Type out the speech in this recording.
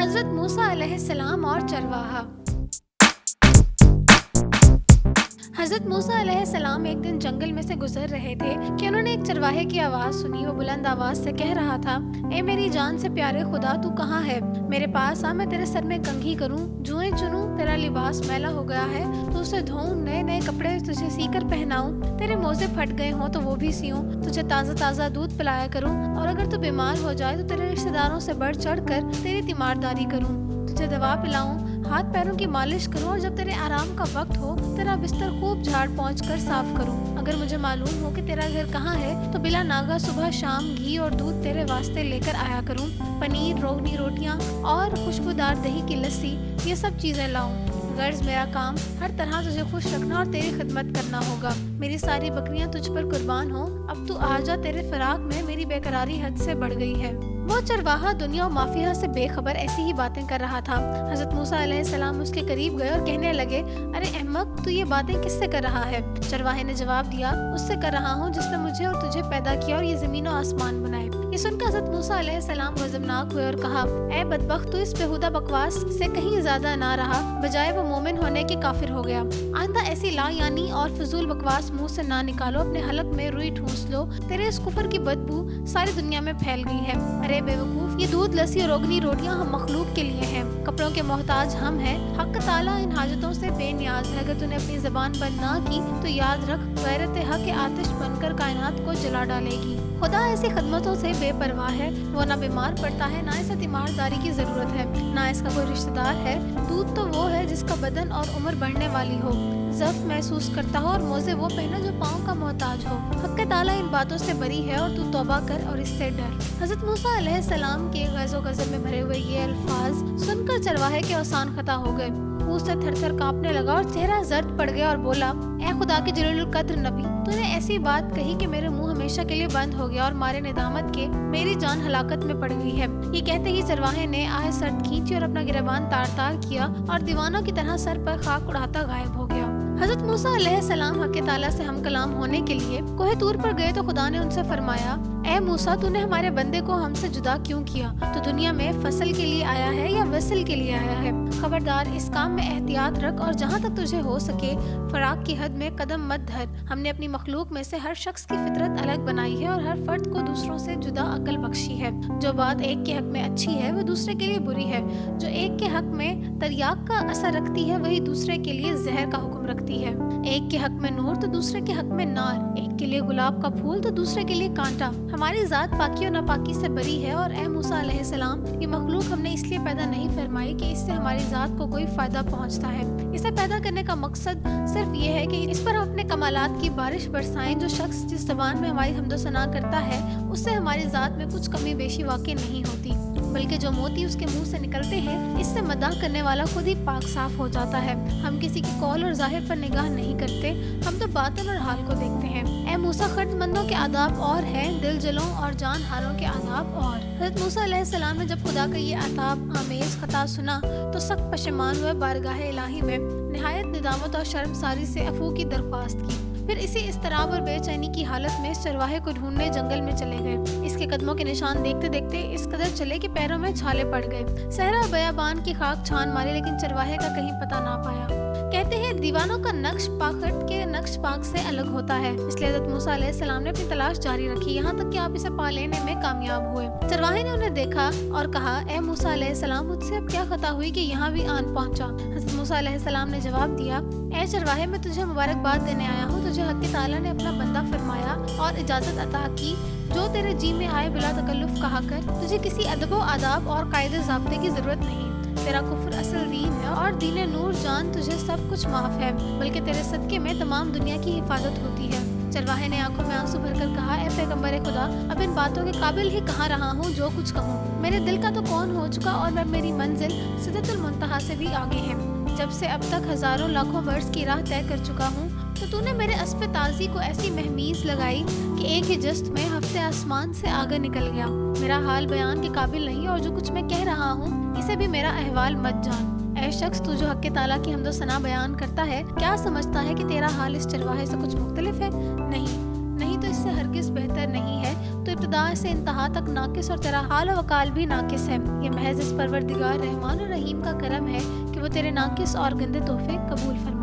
حضرت موسیٰ علیہ السلام اور چرواہا۔ حضرت موسیٰ علیہ السلام ایک دن جنگل میں سے گزر رہے تھے کہ انہوں نے ایک چرواہے کی آواز سنی۔ وہ بلند آواز سے کہہ رہا تھا، اے میری جان سے پیارے خدا، تو کہاں ہے؟ میرے پاس آ، میں تیرے سر میں کنگھی کروں، جوئیں چنوں، تیرا لباس میلا ہو گیا ہے تو اسے دھوؤں، نئے نئے کپڑے تجھے سی کر پہناؤں، تیرے موزے پھٹ گئے ہوں تو وہ بھی سیوں، تجھے تازہ تازہ دودھ پلایا کروں، اور اگر تو بیمار ہو جائے تو تیرے رشتہ داروں سے بڑھ چڑھ کر تیری تیمارداری کروں، تجھے دوا پلاؤں، ہاتھ پیروں کی مالش کروں، اور جب تیرے آرام کا وقت ہو تیرا بستر خوب جھاڑ پہنچ کر صاف کروں۔ اگر مجھے معلوم ہو کہ تیرا گھر کہاں ہے تو بلا ناگا صبح شام گھی اور دودھ تیرے واسطے لے کر آیا کروں، پنیر، روغنی روٹیاں اور خوشبودار دہی کی لسی، یہ سب چیزیں لاؤں۔ غرض میرا کام ہر طرح تجھے خوش رکھنا اور تیری خدمت کرنا ہوگا۔ میری ساری بکریاں تجھ پر قربان ہوں، اب تو آ جا، تیرے فراق میں میری بے قراری حد سے بڑھ گئی ہے۔ وہ چرواہا دنیا و مافیہ سے بے خبر ایسی ہی باتیں کر رہا تھا۔ حضرت موسیٰ علیہ السلام اس کے قریب گئے اور کہنے لگے، ارے احمق، تو یہ باتیں کس سے کر رہا ہے؟ چرواہے نے جواب دیا، اس سے کر رہا ہوں جس نے مجھے اور تجھے پیدا کیا اور یہ زمین و آسمان بنائے۔ یہ سن کر حضرت موسیٰ علیہ السلام غضبناک ہوئے اور کہا، اے بدبخت، تو اس بےہودہ بکواس سے کہیں زیادہ نہ رہا، بجائے وہ مومن ہونے کے کافر ہو گیا۔ آئندہ ایسی لا یعنی اور فضول بکواس منہ سے نہ نکالو، اپنے حلق میں روئی ٹھونس لو، تیرے اس کفر کی بدبو ساری دنیا میں پھیل گئی ہے۔ ارے بے وقوف، یہ دودھ، لسی اور روغنی روٹیاں ہم مخلوق کے لیے ہیں، کپڑوں کے محتاج ہم ہیں، حق تعالیٰ ان حاجتوں سے بے نیاز ہے۔ اگر تو نے اپنی زبان بند نہ کی تو یاد رکھ، غیرت حق آتش بن کر کائنات کو جلا ڈالے گی۔ خدا ایسی خدمتوں سے بے پرواہ ہے، وہ نہ بیمار پڑتا ہے، نہ اسے تیمارداری کی ضرورت ہے، نہ اس کا کوئی رشتہ دار ہے۔ دودھ تو وہ ہے جس کا بدن اور عمر بڑھنے والی ہو، ضعف محسوس کرتا ہو، اور موزے وہ پہنے جو پاؤں کا محتاج ہو۔ حق تعالیٰ ان باتوں سے بری ہے اور تو توبہ کر اور اس سے ڈر۔ حضرت موسیٰ علیہ السلام کے غیظ و غضب میں بھرے ہوئے یہ الفاظ سن کر چرواہے کے اوسان خطا ہو گئے، منہ سے تھر تھر کانپنے لگا اور چہرہ زرد پڑ گیا اور بولا، اے خدا کے جلیل القدر نبی، تو نے ایسی بات کہی کہ میرے منہ ہمیشہ کے لیے بند ہو گیا، اور مارے ندامت کے میری جان ہلاکت میں پڑ گئی ہے۔ یہ کہتے ہی چرواہے نے آہ سرد کھینچی اور اپنا گریبان تار تار کیا اور دیوانوں کی طرح سر پر خاک اڑاتا غائب ہو گیا۔ حضرت موسیٰ علیہ السلام حق تعالیٰ سے ہم کلام ہونے کے لیے کوہ طور پر گئے تو خدا نے ان سے فرمایا، اے موسیٰ، تو نے ہمارے بندے کو ہم سے جدا کیوں کیا؟ تو دنیا میں فصل کے لیے آیا ہے یا وصل کے لیے آیا ہے؟ خبردار، اس کام میں احتیاط رکھ، اور جہاں تک تجھے ہو سکے فراق کی حد میں قدم مت دھر۔ ہم نے اپنی مخلوق میں سے ہر شخص کی فطرت الگ بنائی ہے اور ہر فرد کو دوسروں سے جدا عقل بخشی ہے۔ جو بات ایک کے حق میں اچھی ہے وہ دوسرے کے لیے بری ہے، جو ایک کے حق میں تریاق کا اثر رکھتی ہے وہی دوسرے کے لیے زہر کا حکم رکھتی ہے۔ ایک کے حق میں نور تو دوسرے کے حق میں نار، ایک کے لیے گلاب کا پھول تو دوسرے کے لیے کانٹا۔ ہماری ذات پاکی اور ناپاکی سے بری ہے، اور اے موسیٰ علیہ السلام، یہ مخلوق ہم نے اس لیے پیدا نہیں فرمائی کہ اس سے ہماری ذات کو کوئی فائدہ پہنچتا ہے۔ اسے پیدا کرنے کا مقصد صرف یہ ہے کہ اس پر ہم اپنے کمالات کی بارش برسائیں۔ جو شخص جس زبان میں ہماری حمد و ثنا کرتا ہے اس سے ہماری ذات میں کچھ کمی بیشی واقع نہیں ہوتی، بلکہ جو موتی اس کے منہ سے نکلتے ہیں اس سے مداح کرنے والا خود ہی پاک صاف ہو جاتا ہے۔ ہم کسی کی قول اور ظاہر پر نگاہ نہیں کرتے، ہم تو باطن اور حال کو دیکھتے ہیں۔ اے موسیٰ، خرد مندوں کے آداب اور ہیں، دل جلوں اور جان ہاروں کے آداب اور۔ حضرت موسیٰ علیہ السلام نے جب خدا کا یہ عتاب آمیز خطا سنا تو سخت پشیمان ہوئے، بارگاہ الہی میں نہایت ندامت اور شرمساری سے عفو کی درخواست کی۔ پھر اسی اضطراب اور بے چینی کی حالت میں اس چرواہے کو ڈھونڈنے جنگل میں چلے گئے۔ اس کے قدموں کے نشان دیکھتے دیکھتے اس قدر چلے کہ پیروں میں چھالے پڑ گئے۔ صحرا بیابان کی خاک چھان ماری لیکن چرواہے کا کہیں پتہ نہ پایا۔ کہتے ہیں دیوانوں کا نقش پاخٹ کے نقش پاک سے الگ ہوتا ہے، اس لیے حضرت موسیٰ علیہ السلام نے اپنی تلاش جاری رکھی، یہاں تک کہ آپ اسے پا لینے میں کامیاب ہوئے۔ چرواہے نے انہیں دیکھا اور کہا، اے موسیٰ علیہ السلام، مجھ سے اب کیا خطا ہوئی کہ یہاں بھی آن پہنچا؟ حضرت موسیٰ علیہ السلام نے جواب دیا، اے چرواہے، میں تجھے مبارکباد دینے آیا ہوں، تجھے حق تعالیٰ نے اپنا بندہ فرمایا اور اجازت عطا کی، جو تیرے جی میں آئے بلا تکلف کہا کر، تجھے کسی ادب و آداب اور قاعدے ضابطے کی ضرورت نہیں، تیرا کفر اصل دین ہے اور دین نور جان تجھے سب کچھ معاف ہے، بلکہ تیرے صدقے میں تمام دنیا کی حفاظت ہوتی ہے۔ چرواہے نے آنکھوں میں آنسو بھر کر کہا، اے پیغمبر خدا، اب ان باتوں کے قابل ہی کہاں رہا ہوں جو کچھ کہوں، میرے دل کا تو کون ہو چکا اور میری منزل سدرۃ المنتہا سے بھی آگے ہے۔ جب سے اب تک ہزاروں لاکھوں برس کی راہ طے کر چکا ہوں تو نے میرے اسب تازی کو ایسی مہمیز لگائی کہ ایک ہی جست میں ہفتے آسمان سے آگے نکل گیا۔ میرا حال بیان کے قابل نہیں، اور جو کچھ میں کہہ رہا ہوں اسے بھی میرا احوال مت جان۔ اے شخص، تو جو حق تعالیٰ کی حمد و ثنا بیان کرتا ہے، کیا سمجھتا ہے کہ تیرا حال اس چرواہے سے کچھ مختلف ہے؟ نہیں تو اس سے ہرگز بہتر نہیں ہے۔ تو ابتدا سے انتہا تک ناقص اور تیرا حال و وقال بھی ناقص ہے۔ یہ محض اس پروردگار رحمان اور رحیم کا کرم ہے کہ وہ تیرے ناقص اور گندے تحفے قبول فرما۔